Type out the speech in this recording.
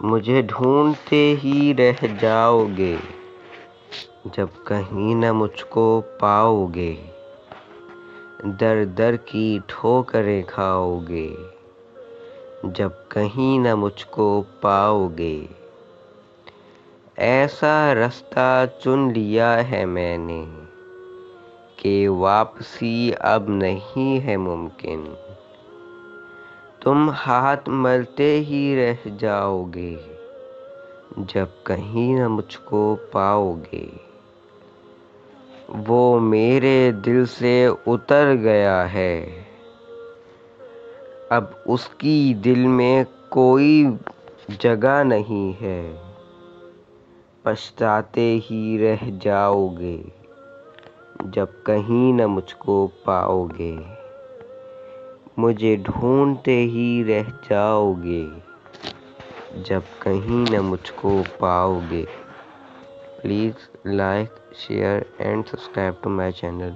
मुझे ढूंढते ही रह जाओगे, जब कहीं न मुझको पाओगे। दर दर की ठोकरें खाओगे, जब कहीं न मुझको पाओगे। ऐसा रास्ता चुन लिया है मैंने कि वापसी अब नहीं है मुमकिन। तुम हाथ मलते ही रह जाओगे, जब कहीं न मुझको पाओगे। वो मेरे दिल से उतर गया है, अब उसकी दिल में कोई जगह नहीं है। पछताते ही रह जाओगे, जब कहीं न मुझको पाओगे। मुझे ढूंढते ही रह जाओगे, जब कहीं न मुझको पाओगे। Please like, share and subscribe to my channel.